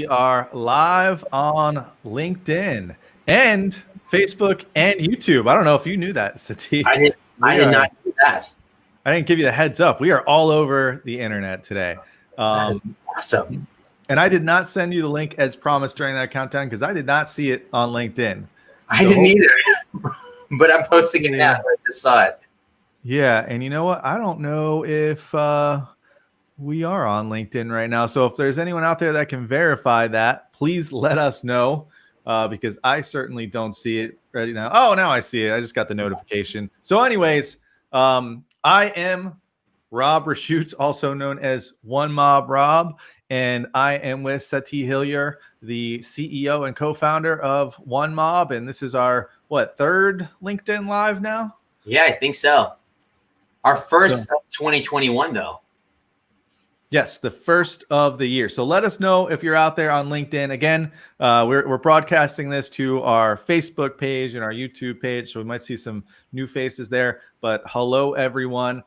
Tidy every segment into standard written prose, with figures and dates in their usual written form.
we are live on LinkedIn and Facebook and YouTube. I don't know if you knew that, Sati. I did not do that. I didn't give you the heads up. We are all over the internet today. Awesome. And I did not send you the link as promised during that countdown because I did not see it on LinkedIn. I didn't either, but I'm posting it now. I just saw it. Yeah, and you know what? I don't know if we are on LinkedIn right now. So if there's anyone out there that can verify that, please let us know because I certainly don't see it right now. Oh, now I see it. I just got the notification. So anyways, I am Rob Rashutes, also known as OneMob Rob, and I am with Sati Hillier, the CEO and co-founder of OneMob, and this is our, third LinkedIn Live now? Yeah, I think so. Our first of 2021, though. Yes, the first of the year. So let us know if you're out there on LinkedIn. Again, we're broadcasting this to our Facebook page and our YouTube page, so we might see some new faces there. But hello, everyone.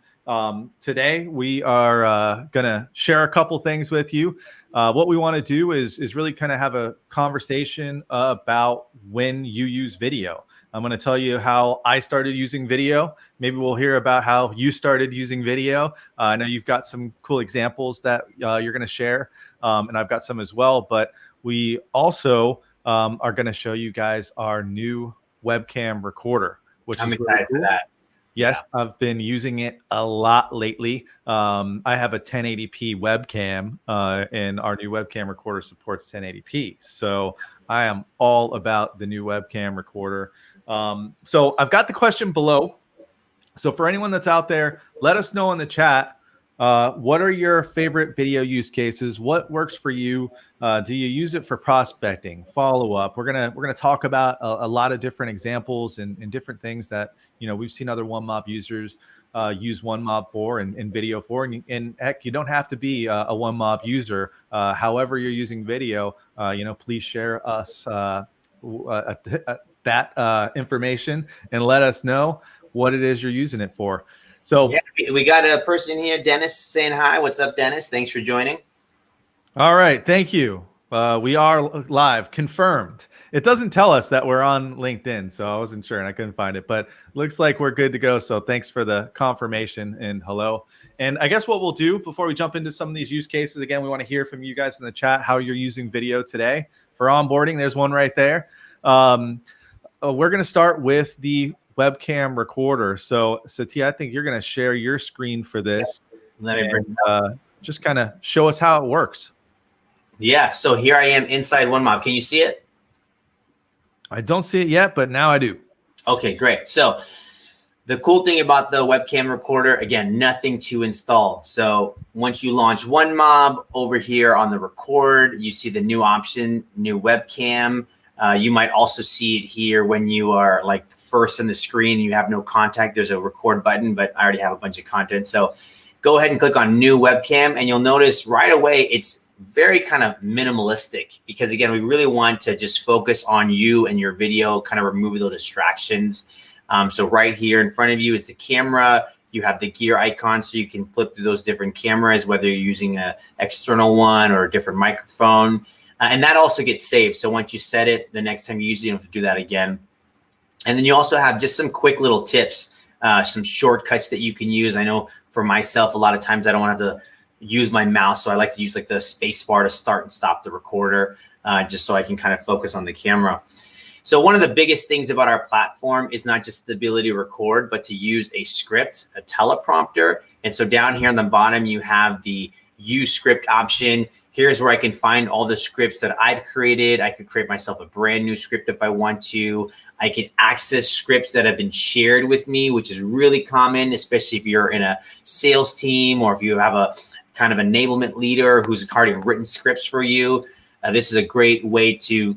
Today, we are going to share a couple things with you. What we want to do is really kind of have a conversation about when you use video. I'm going to tell you how I started using video. Maybe we'll hear about how you started using video. I know you've got some cool examples that you're going to share, and I've got some as well. But we also are going to show you guys our new webcam recorder, which I'm is excited for that. Yes, yeah. I've been using it a lot lately. I have a 1080p webcam, and our new webcam recorder supports 1080p. So I am all about the new webcam recorder. So I've got the question below. So for anyone that's out there, let us know in the chat, what are your favorite video use cases? What works for you? Do you use it for prospecting, follow-up? We're gonna talk about a lot of different examples and different things that we've seen other OneMob users use OneMob for and video for. And heck, you don't have to be a OneMob user. However you're using video, please share us that information and let us know what it is you're using it for. So yeah, we got a person here, Dennis, saying hi. What's up, Dennis? Thanks for joining. All right, thank you. We are live, confirmed. It doesn't tell us that we're on LinkedIn, so I wasn't sure and I couldn't find it, but looks like we're good to go. So thanks for the confirmation and hello. And I guess what we'll do before we jump into some of these use cases, again, we want to hear from you guys in the chat how you're using video today for onboarding. There's one right there. We're going to start with the webcam recorder. So Sati, I think you're going to share your screen for this. Let me bring just kind of show us how it works. Yeah, so here I am inside OneMob. Can you see it? I don't see it yet, but now I do. Okay, great. So the cool thing about the webcam recorder, again, nothing to install. So once you launch OneMob, over here on the record, you see the new option, new webcam. You might also see it here when you are like first on the screen and you have no contact. There's a record button, but I already have a bunch of content. So go ahead and click on new webcam and you'll notice right away it's very kind of minimalistic because again, we really want to just focus on you and your video, kind of remove those distractions. So right here in front of you is the camera. You have the gear icon so you can flip through those different cameras, whether you're using an external one or a different microphone. And that also gets saved. So once you set it, the next time you use it, you don't have to do that again. And then you also have just some quick little tips, some shortcuts that you can use. I know for myself, a lot of times I don't want to have to use my mouse. So I like to use like the space bar to start and stop the recorder, just so I can kind of focus on the camera. So one of the biggest things about our platform is not just the ability to record, but to use a script, a teleprompter. And so down here on the bottom, you have the use script option. Here's where I can find all the scripts that I've created. I could create myself a brand new script if I want to. I can access scripts that have been shared with me, which is really common, especially if you're in a sales team or if you have a kind of enablement leader who's already written scripts for you. This is a great way to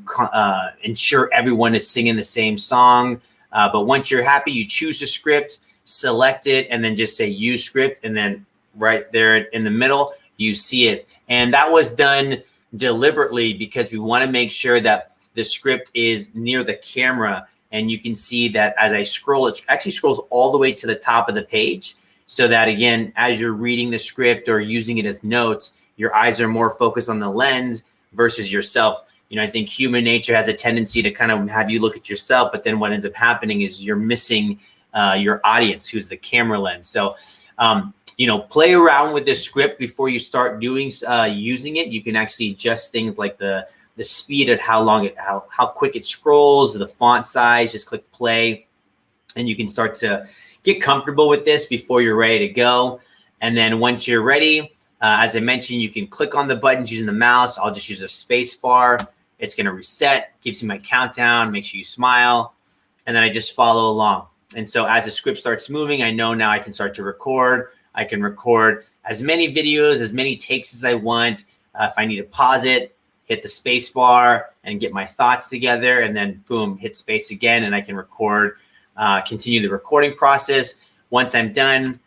ensure everyone is singing the same song. But once you're happy, you choose a script, select it, and then just say use script. And then right there in the middle, you see it. And that was done deliberately because we want to make sure that the script is near the camera. And you can see that as I scroll, it actually scrolls all the way to the top of the page. So that, again, as you're reading the script or using it as notes, your eyes are more focused on the lens. versus yourself. You know, I think human nature has a tendency to kind of have you look at yourself, but then what ends up happening is you're missing your audience, who's the camera lens. So, you know, play around with this script before you start doing using it. You can actually adjust things like the speed at how long how quick it scrolls, the font size. Just click play, and you can start to get comfortable with this before you're ready to go. And then once you're ready, as I mentioned, you can click on the buttons using the mouse. I'll just use a space bar. It's going to reset, gives you my countdown, make sure you smile, and then I just follow along. And so as the script starts moving, I know now I can start to record. I can record as many videos, as many takes as I want. If I need to pause it, hit the space bar and get my thoughts together, and then boom, hit space again, and I can record, continue the recording process. Once I'm done,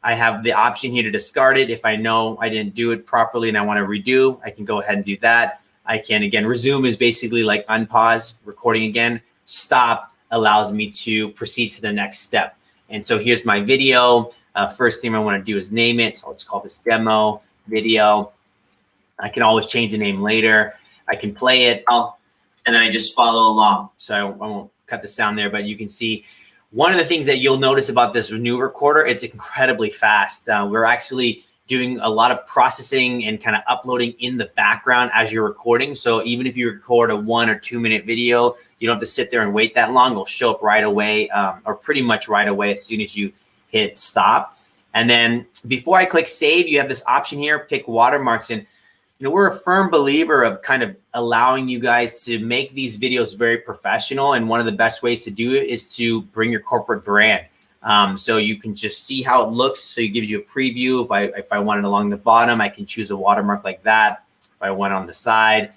I have the option here to discard it. If I know I didn't do it properly and I want to redo, I can go ahead and do that. I can, again, resume is basically like unpause, recording again. Stop allows me to proceed to the next step. And so here's my video. First thing I want to do is name it. So I'll just call this demo video. I can always change the name later. I can play it, and then I just follow along. So I won't cut the sound there, but you can see one of the things that you'll notice about this new recorder, it's incredibly fast. We're actually doing a lot of processing and kind of uploading in the background as you're recording. So even if you record a 1 or 2 minute video, you don't have to sit there and wait that long. It'll show up right away, or pretty much right away as soon as you hit stop. And then before I click save, you have this option here, pick watermarks. And you know, we're a firm believer of kind of allowing you guys to make these videos very professional. And one of the best ways to do it is to bring your corporate brand. So you can just see how it looks. So it gives you a preview. If I want it along the bottom, I can choose a watermark like that. If I want it on the side.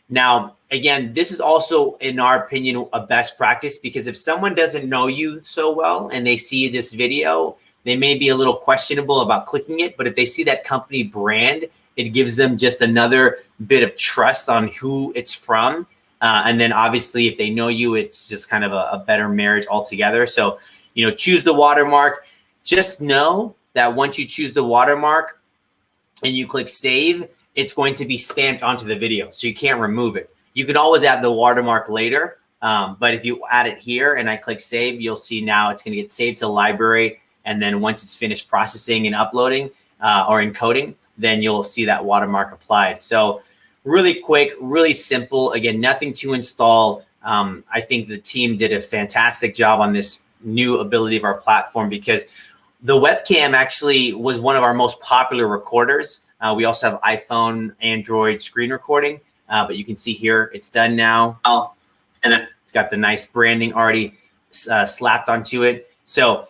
Now, again, this is also, in our opinion, a best practice, because if someone doesn't know you so well and they see this video, they may be a little questionable about clicking it. But if they see that company brand, it gives them just another bit of trust on who it's from. And then obviously, if they know you, it's just kind of a better marriage altogether. So, you know, choose the watermark. Just know that once you choose the watermark and you click save, it's going to be stamped onto the video. So you can't remove it. You can always add the watermark later. But if you add it here and I click save, you'll see now it's going to get saved to the library. And then once it's finished processing and uploading or encoding, then you'll see that watermark applied. So really quick, really simple. Again, nothing to install. I think the team did a fantastic job on this new ability of our platform, because the webcam actually was one of our most popular recorders. We also have iPhone, Android screen recording, but you can see here it's done now. And then it's got the nice branding already slapped onto it. So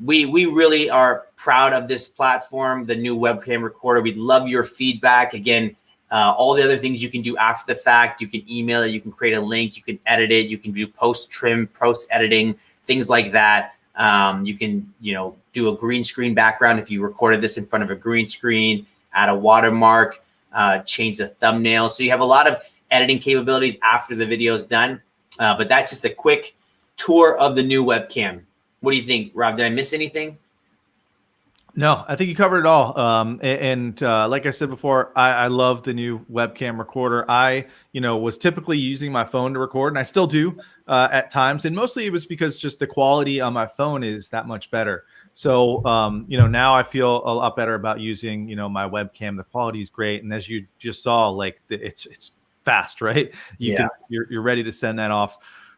we really are proud of this platform, the new webcam recorder. We'd love your feedback. Again, all the other things you can do after the fact, you can email it, you can create a link, you can edit it, you can do post trim, post editing, things like that. You can, you know, do a green screen background if you recorded this in front of a green screen, add a watermark, change the thumbnail. So you have a lot of editing capabilities after the video is done. But that's just a quick tour of the new webcam. What do you think, Rob? Did I miss anything? No, I think you covered it all. Like I said before, I love the new webcam recorder. I, was typically using my phone to record, and I still do at times. And mostly it was because just the quality on my phone is that much better. So, now I feel a lot better about using, my webcam. The quality is great. And as you just saw, like it's fast, right? You're ready to send that off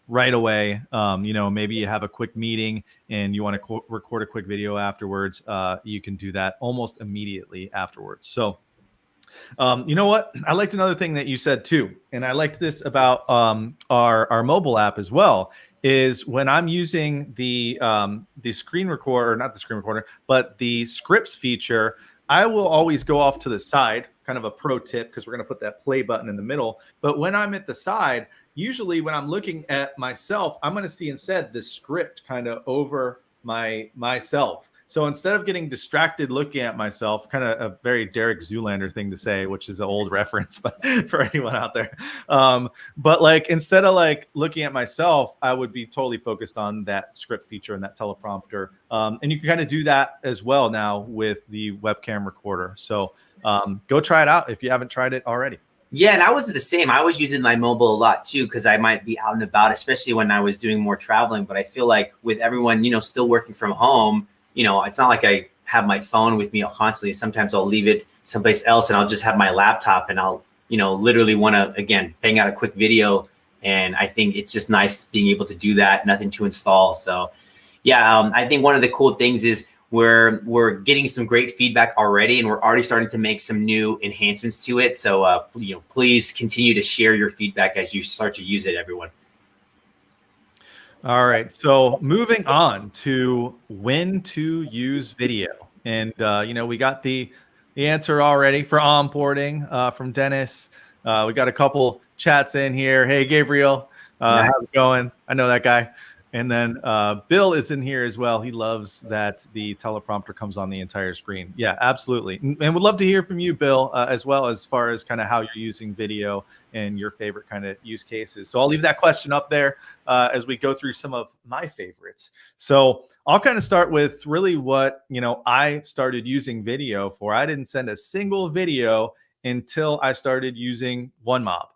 right away. Maybe you have a quick meeting and you want to record a quick video afterwards. You can do that almost immediately afterwards. So, you know what? I liked another thing that you said too, and I liked this about our mobile app as well. Is when I'm using the screen recorder, not the screen recorder, but the scripts feature, I will always go off to the side. Kind of a pro tip, because we're going to put that play button in the middle. But when I'm at the side, usually when I'm looking at myself, I'm going to see instead the script kind of over myself. So instead of getting distracted looking at myself, kind of a very Derek Zoolander thing to say, which is an old reference for anyone out there. But like, instead of like looking at myself, I would be totally focused on that script feature and that teleprompter. And you can kind of do that as well now with the webcam recorder. So go try it out if you haven't tried it already. Yeah, and I was the same. I was using my mobile a lot too, because I might be out and about, especially when I was doing more traveling. But I feel like with everyone, still working from home, it's not like I have my phone with me constantly. Sometimes I'll leave it someplace else and I'll just have my laptop and I'll, literally want to, again, bang out a quick video. And I think it's just nice being able to do that, nothing to install. So yeah, I think one of the cool things is we're getting some great feedback already, and we're already starting to make some new enhancements to it. So please continue to share your feedback as you start to use it, everyone. All right, so moving on to when to use video, and we got the answer already for onboarding from Dennis. We got a couple chats in here. Hey, Gabriel, Nice. how's it going? I know that guy. And then Bill is in here as well. He loves that the teleprompter comes on the entire screen. Yeah, absolutely. And would love to hear from you, Bill, as well, as far as kind of how you're using video and your favorite kind of use cases. So I'll leave that question up there as we go through some of my favorites. So I'll kind of start with really what, I started using video for. I didn't send a single video until I started using OneMob.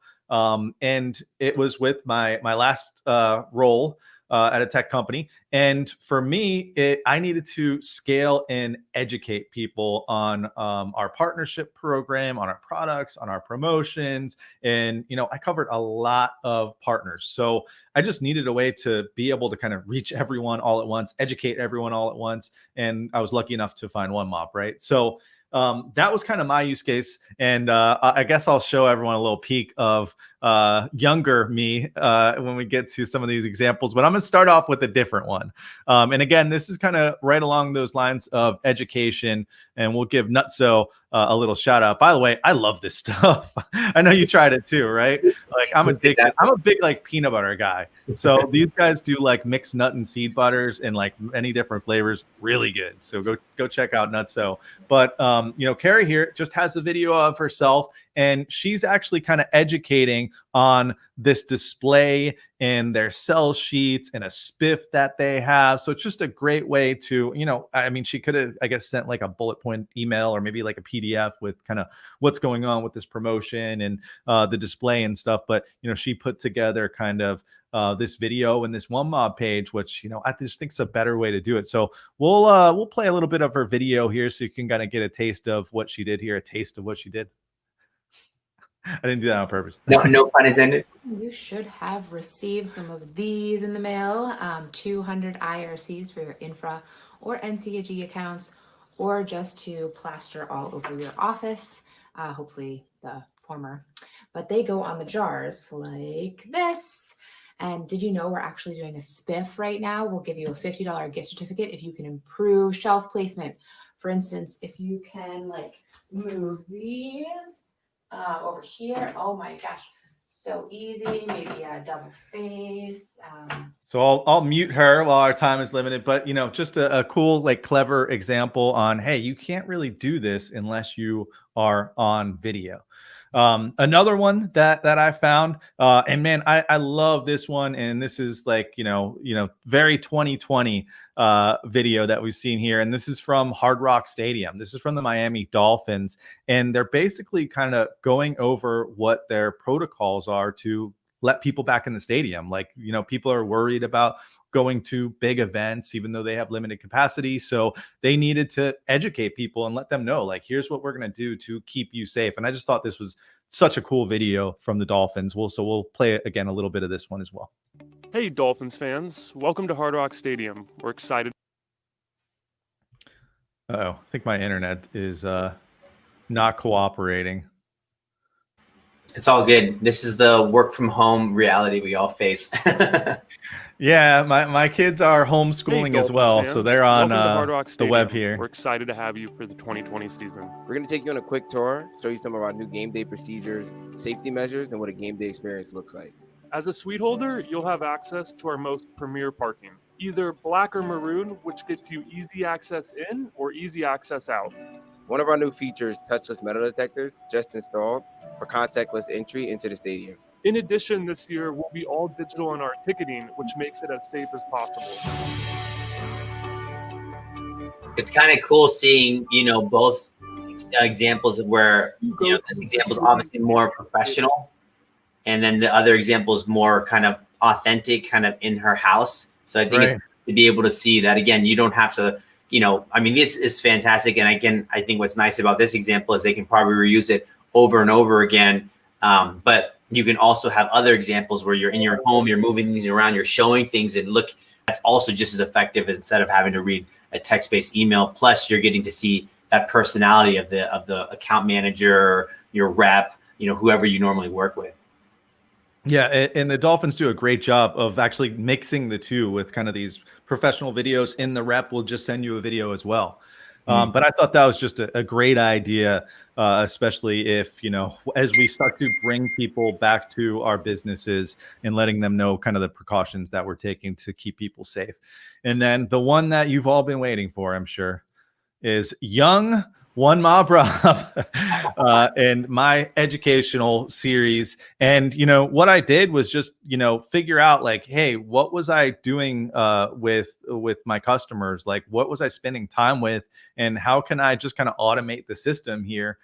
And it was with my last role at a tech company. And for me, I needed to scale and educate people on our partnership program, on our products, on our promotions. And, I covered a lot of partners. So I just needed a way to be able to kind of reach everyone all at once, educate everyone all at once. And I was lucky enough to find OneMob, right? So that was kind of my use case. And I guess I'll show everyone a little peek of younger me when we get to some of these examples, but I'm going to start off with a different one. And again, this is kind of right along those lines of education, and we'll give Nutso a little shout out. By the way, I love this stuff. I know you tried it too, right? Like I'm addicted. I'm a big like peanut butter guy. So these guys do like mixed nut and seed butters and like many different flavors, really good. So go check out Nutso. But Carrie here just has a video of herself, and she's actually kind of educating on this display and their sell sheets and a spiff that they have. So it's just a great way to, she could have, I guess, sent like a bullet point email or maybe like a PDF with kind of what's going on with this promotion and the display and stuff. But, she put together kind of this video and this OneMob page, which, I just think is a better way to do it. So we'll play a little bit of her video here so you can kind of get a taste of what she did here, a taste of what she did. I didn't do that on purpose. No pun intended. You should have received some of these in the mail, 200 IRCs for your infra or NCAG accounts, or just to plaster all over your office, hopefully the former. But they go on the jars like this. And did you know we're actually doing a spiff right now? We'll give you a $50 gift certificate if you can improve shelf placement. For instance, if you can like move these over here. Oh my gosh, so easy. Maybe a double face. So I'll mute her while our time is limited, but just a cool, like clever example on, hey, you can't really do this unless you are on video. Another one that I found, and man, I love this one. And this is like, very 2020 video that we've seen here. And this is from Hard Rock Stadium. This is from the Miami Dolphins. And they're basically kind of going over what their protocols are to let people back in the stadium. Like, people are worried about going to big events, even though they have limited capacity. So they needed to educate people and let them know, like, here's what we're going to do to keep you safe. And I just thought this was such a cool video from the Dolphins. We'll play it again, a little bit of this one as well. Hey, Dolphins fans. Welcome to Hard Rock Stadium. We're excited. I think my internet is not cooperating. It's all good. This is the work from home reality we all face. Yeah, my kids are homeschooling as well, fans. so they're on the web here. We're excited to have you for the 2020 season. We're going to take you on a quick tour, show you some of our new game day procedures, safety measures, and what a game day experience looks like. As a suite holder, you'll have access to our most premier parking, either black or maroon, which gets you easy access in or easy access out. One of our new features, touchless metal detectors, just installed for contactless entry into the stadium. In addition, this year, we'll be all digital in our ticketing, which makes it as safe as possible. It's kind of cool seeing, both examples of where, this example is obviously more professional, and then the other example is more kind of authentic, kind of in her house. So I think it's to be able to see that, again, you don't have to, I mean, this is fantastic. And I think what's nice about this example is they can probably reuse it over and over again. But you can also have other examples where you're in your home, you're moving things around, you're showing things, and look, that's also just as effective as instead of having to read a text-based email. Plus, you're getting to see that personality of the account manager, your rep, whoever you normally work with. Yeah, and the Dolphins do a great job of actually mixing the two with kind of these professional videos. In the rep will just send you a video as well. But I thought that was just a great idea, especially if, as we start to bring people back to our businesses and letting them know kind of the precautions that we're taking to keep people safe. And then the one that you've all been waiting for, I'm sure, is young OneMob Rob and my educational series. And, what I did was just, figure out like, hey, what was I doing with my customers? Like, what was I spending time with? And how can I just kind of automate the system here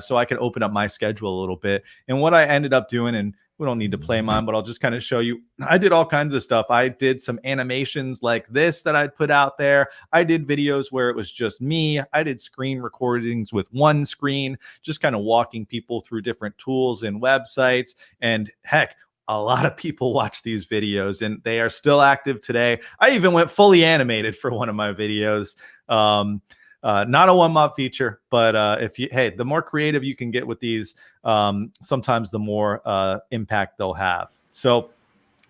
so I can open up my schedule a little bit? And what I ended up doing, and we don't need to play mine, but I'll just kind of show you. I did all kinds of stuff. I did some animations like this that I'd put out there. I did videos where it was just me. I did screen recordings with one screen, just kind of walking people through different tools and websites. And heck, a lot of people watch these videos and they are still active today. I even went fully animated for one of my videos. Not a OneMob feature, but the more creative you can get with these, sometimes the more impact they'll have. So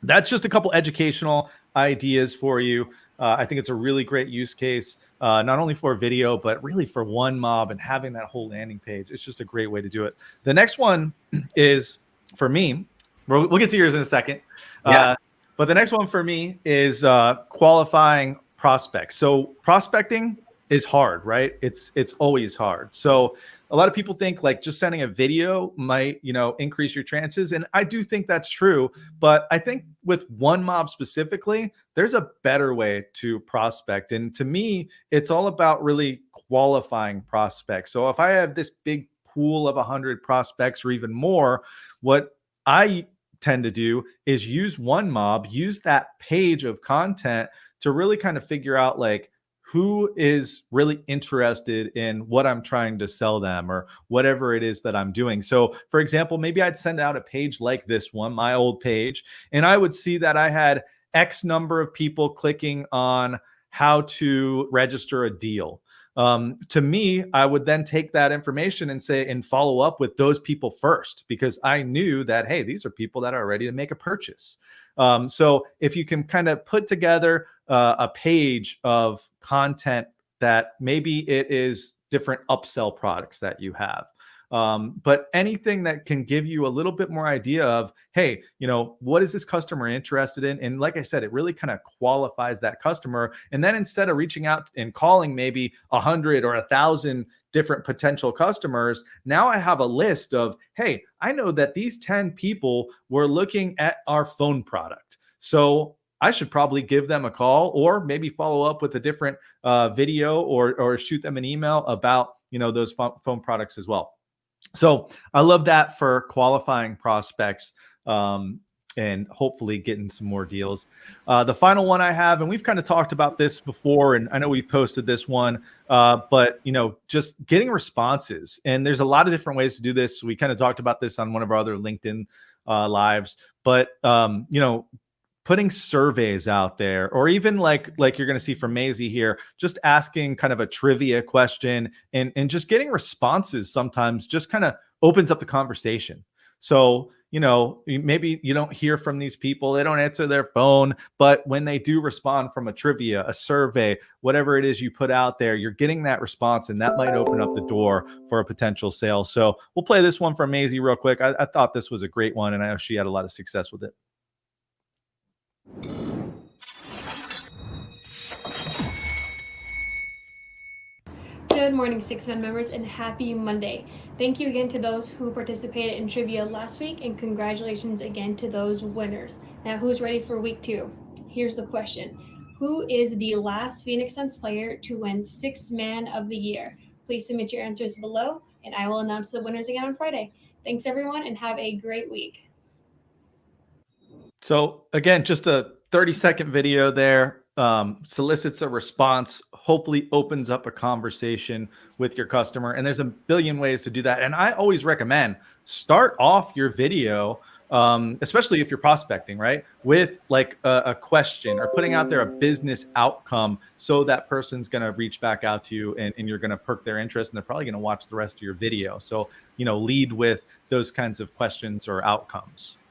that's just a couple educational ideas for you. I think it's a really great use case, not only for video, but really for OneMob and having that whole landing page. It's just a great way to do it. The next one is, for me, we'll get to yours in a second. But the next one for me is qualifying prospects. So prospecting is hard, right? It's always hard. So a lot of people think like just sending a video might, increase your chances. And I do think that's true. But I think with OneMob specifically, there's a better way to prospect. And to me, it's all about really qualifying prospects. So if I have this big pool of 100 prospects or even more, what I tend to do is use OneMob, use that page of content to really kind of figure out like, who is really interested in what I'm trying to sell them or whatever it is that I'm doing. So for example, maybe I'd send out a page like this one, my old page, and I would see that I had X number of people clicking on how to register a deal. To me, I would then take that information and follow up with those people first, because I knew that, hey, these are people that are ready to make a purchase. So if you can kind of put together a page of content that maybe it is different upsell products that you have, but anything that can give you a little bit more idea of, hey, what is this customer interested in? And like I said, it really kind of qualifies that customer. And then instead of reaching out and calling maybe 100 or 1,000 different potential customers, now I have a list of, hey, I know that these 10 people were looking at our phone product. So I should probably give them a call or maybe follow up with a different video or shoot them an email about, those phone products as well. So I love that for qualifying prospects and hopefully getting some more deals. The final one I have, and we've kind of talked about this before, and I know we've posted this one, but just getting responses. And there's a lot of different ways to do this. We kind of talked about this on one of our other LinkedIn lives, but putting surveys out there, or even like you're going to see from Maisie here, just asking kind of a trivia question and just getting responses sometimes just kind of opens up the conversation. So, maybe you don't hear from these people, they don't answer their phone, but when they do respond from a trivia, a survey, whatever it is you put out there, you're getting that response, and that might open up the door for a potential sale. So we'll play this one from Maisie real quick. I thought this was a great one, and I know she had a lot of success with it. Good morning, Six Men members, and happy Monday. Thank you again to those who participated in trivia last week, and congratulations again to those winners. Now, who's ready for week 2? Here's the question. Who is the last Phoenix Suns player to win Sixth Man of the Year? Please submit your answers below, and I will announce the winners again on Friday. Thanks, everyone, and have a great week. So again, just a 30-second video there, solicits a response, hopefully opens up a conversation with your customer. And there's a billion ways to do that. And I always recommend start off your video, especially if you're prospecting, right, with like a question or putting out there a business outcome. So that person's going to reach back out to you and you're going to perk their interest, and they're probably going to watch the rest of your video. So, you know, lead with those kinds of questions or outcomes.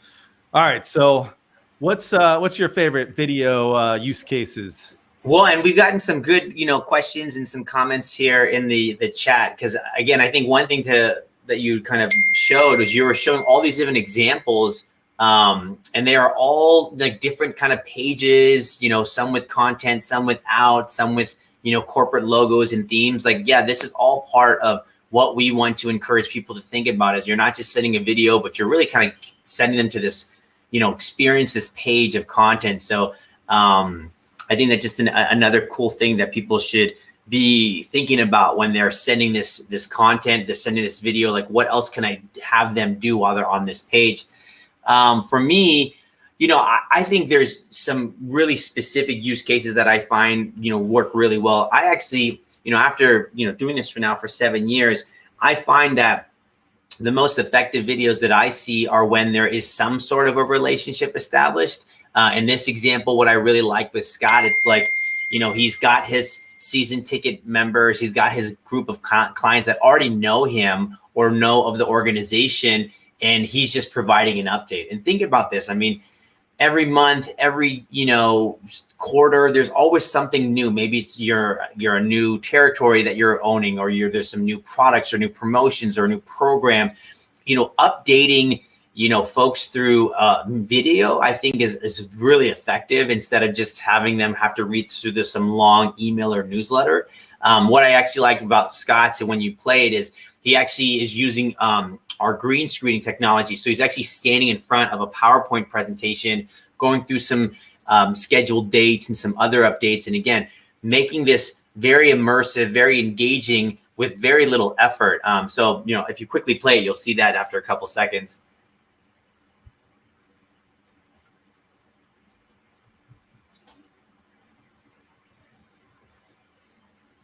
All right. So what's your favorite video use cases? Well, and we've gotten some good, questions and some comments here in the chat. Because again, I think one thing that you kind of showed was you were showing all these different examples, and they are all like different kind of pages. Some with content, some without, some with corporate logos and themes. Like, yeah, this is all part of what we want to encourage people to think about. Is you're not just sending a video, but you're really kind of sending them to this, experience this page of content. So I think that's just another cool thing that people should be thinking about when they're sending this content, sending this video. Like, what else can I have them do while they're on this page? For me, I think there's some really specific use cases that I find, work really well. I actually, after, doing this for 7 years, I find that the most effective videos that I see are when there is some sort of a relationship established. In this example, what I really like with Scott, it's like, he's got his season ticket members, he's got his group of clients that already know him or know of the organization, and he's just providing an update. And think about this. I mean, every month, every, quarter, there's always something new. Maybe it's you're a new territory that you're owning, or there's some new products or new promotions or a new program. Updating, folks through video, I think is really effective, instead of just having them have to read through some long email or newsletter. What I actually liked about Scott's, and when you play it, is he actually is using our green screening technology. So he's actually standing in front of a PowerPoint presentation, going through some scheduled dates and some other updates. And again, making this very immersive, very engaging with very little effort. So, if you quickly play it, you'll see that after a couple seconds.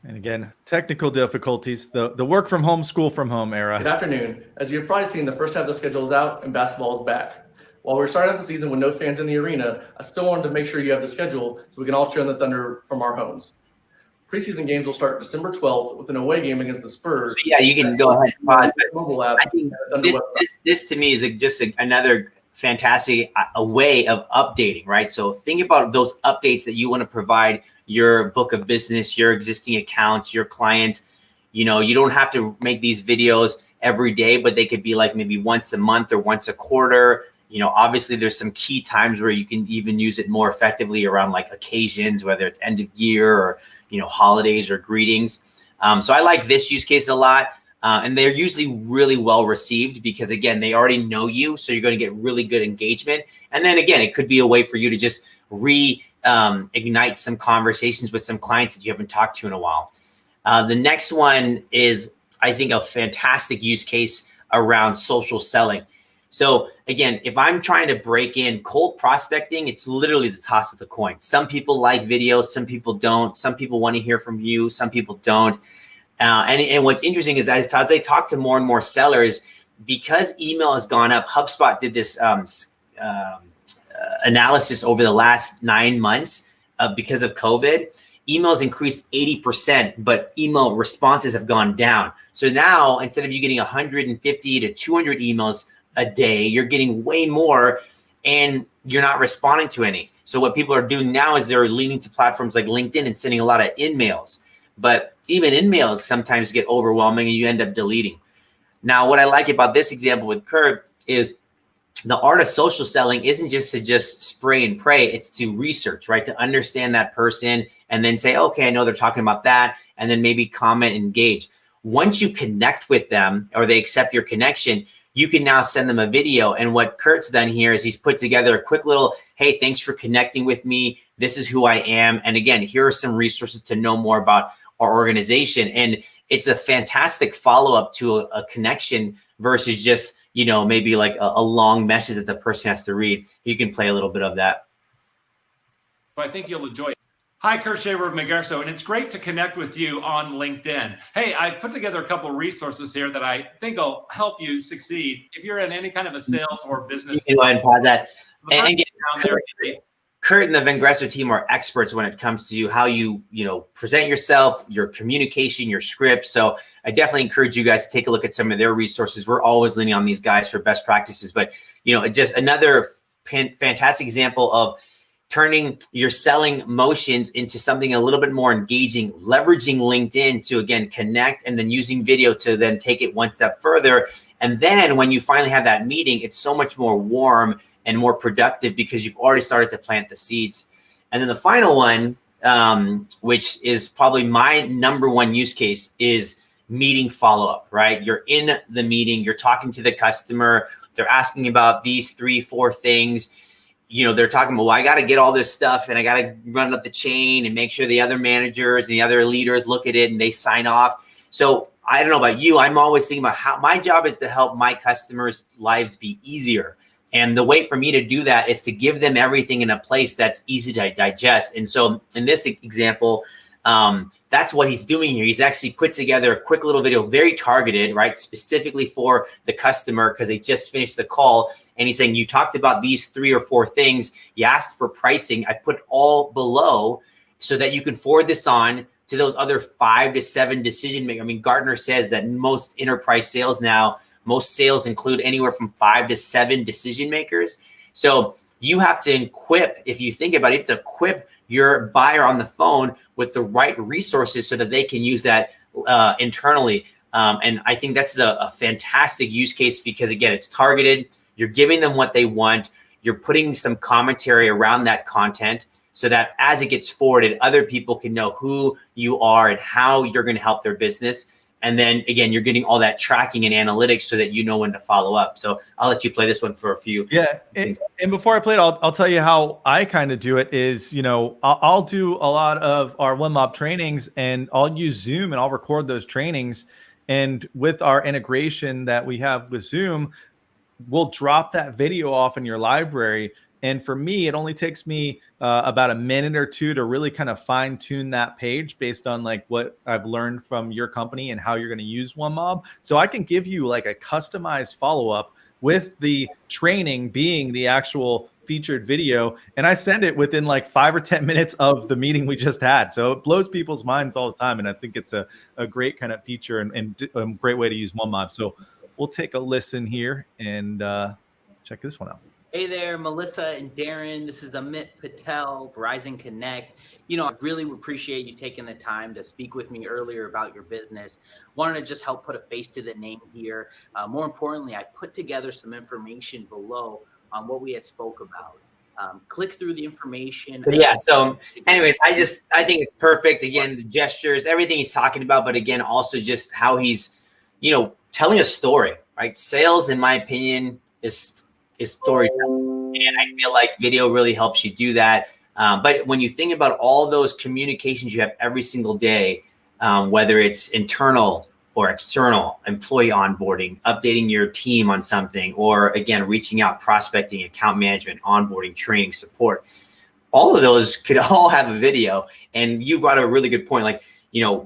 And again, technical difficulties, the work from home, school from home era. Good afternoon. As you've probably seen, the first half of the schedule is out and basketball is back. While we're starting out the season with no fans in the arena, I still wanted to make sure you have the schedule so we can all cheer on the Thunder from our homes. Preseason games will start December 12th with an away game against the Spurs. So yeah, you can go ahead and pause. Mobile app. I think this to me is just another fantastic way of updating, right? So think about those updates that you want to provide your book of business, your existing accounts, your clients. You don't have to make these videos every day, but they could be like maybe once a month or once a quarter. Obviously there's some key times where you can even use it more effectively around like occasions, whether it's end of year or, holidays or greetings. So I like this use case a lot. And they're usually really well received because, again, they already know you. So you're going to get really good engagement. And then again, it could be a way for you to just ignite some conversations with some clients that you haven't talked to in a while. The next one is, I think, a fantastic use case around social selling. So again, if I'm trying to break in cold prospecting, it's literally the toss of the coin. Some people like videos, some people don't. Some people want to hear from you, some people don't. And what's interesting is as I talk to more and more sellers, because email has gone up, HubSpot did this analysis over the last 9 months because of COVID. Emails increased 80%, but email responses have gone down. So now, instead of you getting 150 to 200 emails a day, you're getting way more and you're not responding to any. So what people are doing now is they're leaning to platforms like LinkedIn and sending a lot of in-mails. But even in-mails sometimes get overwhelming and you end up deleting. Now, what I like about this example with Kurt is the art of social selling isn't just to just spray and pray. It's to research, right? To understand that person and then say, okay, I know they're talking about that. And then maybe comment, engage. Once you connect with them or they accept your connection, you can now send them a video. And what Kurt's done here is he's put together a quick little, hey, thanks for connecting with me. This is who I am. And again, here are some resources to know more about our organization. And it's a fantastic follow-up to a connection versus just, you know, maybe like a long message that the person has to read. You can play a little bit of that. So I think you'll enjoy it. Hi, Kurt Shaver of Megarso, and it's great to connect with you on LinkedIn. Hey, I've put together a couple of resources here that I think will help you succeed if you're in any kind of a sales or business. You can go ahead and pause that. And again, down there, Kurt and the Vengresso team are experts when it comes to how you present yourself, your communication, your script. So I definitely encourage you guys to take a look at some of their resources. We're always leaning on these guys for best practices, but just another fantastic example of turning your selling motions into something a little bit more engaging, leveraging LinkedIn to, again, connect, and then using video to then take it one step further. And then when you finally have that meeting, it's so much more warm and more productive because you've already started to plant the seeds. And then the final one, which is probably my number one use case, is meeting follow-up, right? You're in the meeting, you're talking to the customer, they're asking about these 3-4 things. They're talking about, well, I got to get all this stuff and I got to run up the chain and make sure the other managers and the other leaders look at it and they sign off. So I don't know about you. I'm always thinking about how my job is to help my customers' lives be easier. And the way for me to do that is to give them everything in a place that's easy to digest. And so in this example, that's what he's doing here. He's actually put together a quick little video, very targeted, right? Specifically for the customer because they just finished the call. And he's saying, you talked about these 3 or 4 things. You asked for pricing. I put all below so that you can forward this on to those other 5 to 7 decision makers. I mean, Gartner says that most enterprise sales now, most sales include anywhere from 5 to 7 decision makers. So you have to equip, if you think about it, you have to equip your buyer on the phone with the right resources so that they can use that internally. And I think that's a fantastic use case because, again, it's targeted. You're giving them what they want. You're putting some commentary around that content so that as it gets forwarded, other people can know who you are and how you're going to help their business. And then, again, you're getting all that tracking and analytics so that you know when to follow up. So I'll let you play this one for a few. Yeah. And before I play it, I'll tell you how I kind of do it is, I'll do a lot of our OneMob trainings and I'll use Zoom and I'll record those trainings. And with our integration that we have with Zoom, we'll drop that video off in your library. And for me, it only takes me about a minute or 2 to really kind of fine tune that page based on like what I've learned from your company and how you're going to use OneMob. So I can give you like a customized follow-up with the training being the actual featured video. And I send it within like 5 or 10 minutes of the meeting we just had. So it blows people's minds all the time. And I think it's a great kind of feature and a great way to use OneMob. So we'll take a listen here and check this one out. Hey there, Melissa and Darren. This is Amit Patel, Verizon Connect. I really appreciate you taking the time to speak with me earlier about your business. Wanted to just help put a face to the name here. More importantly, I put together some information below on what we had spoke about. Click through the information. But yeah. So anyways, I think it's perfect. Again, the gestures, everything he's talking about, but again, also just how he's, telling a story, right? Sales, in my opinion, is storytelling. And I feel like video really helps you do that. But when you think about all those communications you have every single day, whether it's internal or external, employee onboarding, updating your team on something, or again, reaching out, prospecting, account management, onboarding, training, support, all of those could all have a video. And you brought a really good point, like,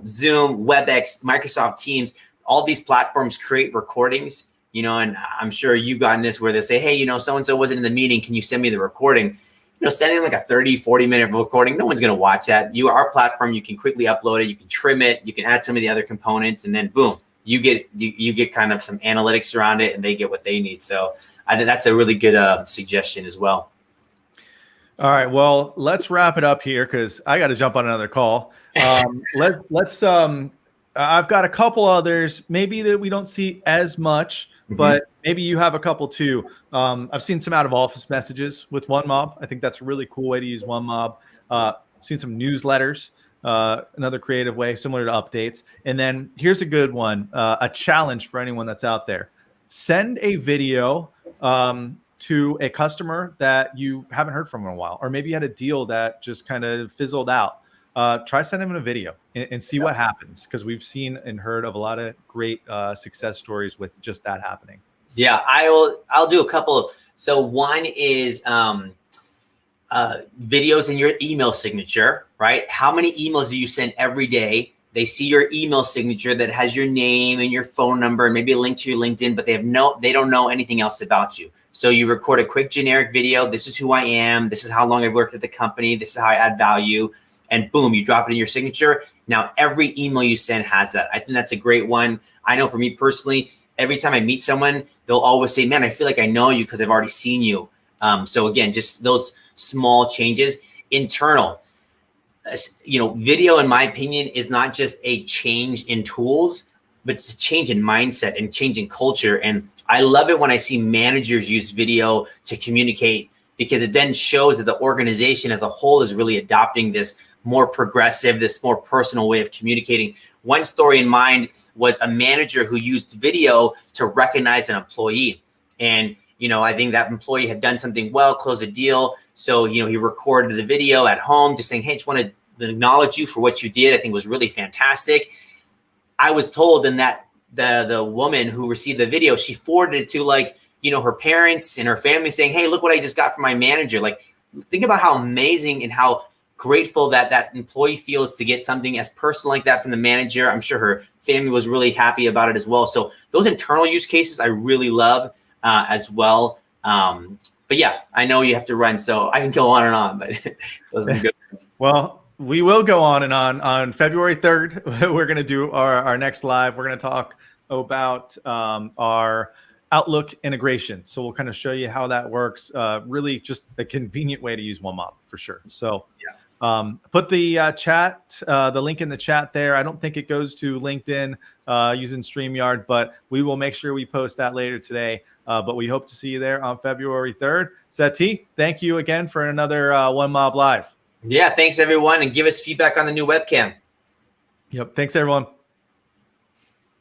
Zoom, WebEx, Microsoft Teams, all these platforms create recordings. And I'm sure you've gotten this where they say, hey, so-and-so wasn't in the meeting. Can you send me the recording? Sending like a 30-40 minute recording, no one's going to watch that. Our platform, you can quickly upload it. You can trim it. You can add some of the other components and then boom, you get kind of some analytics around it and they get what they need. So I think that's a really good suggestion as well. All right. Well, let's wrap it up here because I got to jump on another call. Let's I've got a couple others maybe that we don't see as much, but maybe you have a couple too. I've seen some out of office messages with OneMob. I think that's a really cool way to use OneMob. Seen some newsletters, another creative way, similar to updates. And then here's a good one, a challenge for anyone that's out there. Send a video to a customer that you haven't heard from in a while, or maybe you had a deal that just kind of fizzled out. try sending them a video and see what happens, because we've seen and heard of a lot of great success stories with just that happening. Yeah, I'll do a couple. So one is videos in your email signature, right? How many emails do you send every day? They see your email signature that has your name and your phone number and maybe a link to your LinkedIn, but they don't know anything else about you. So you record a quick generic video. This is who I am. This is how long I've worked at the company. This is how I add value. And boom, you drop it in your signature. Now every email you send has that. I think that's a great one. I know for me personally, every time I meet someone, they'll always say, man, I feel like I know you because I've already seen you. So again, just those small changes. Internal, video, in my opinion, is not just a change in tools, but it's a change in mindset and change in culture. And I love it when I see managers use video to communicate, because it then shows that the organization as a whole is really adopting this more progressive, this more personal way of communicating. One story in mind was a manager who used video to recognize an employee. And, I think that employee had done something well, closed a deal. So, he recorded the video at home just saying, hey, just want to acknowledge you for what you did. I think it was really fantastic. I was told then that the woman who received the video, she forwarded it to her parents and her family saying, hey, look what I just got from my manager. Think about how amazing and how grateful that employee feels to get something as personal like that from the manager. I'm sure her family was really happy about it as well. So those internal use cases I really love as well. But yeah, I know you have to run, so I can go on and on, but those are the good ones. Well, we will go on and on February 3rd. We're going to do our next live. We're going to talk about our Outlook integration. So we'll kind of show you how that works. Really just a convenient way to use OneMob for sure. So put the the link in the chat there. I don't think it goes to LinkedIn using StreamYard, but we will make sure we post that later today. But we hope to see you there on February 3rd. Sati, thank you again for another OneMob Live. Yeah, thanks everyone, and give us feedback on the new webcam. Yep, thanks everyone.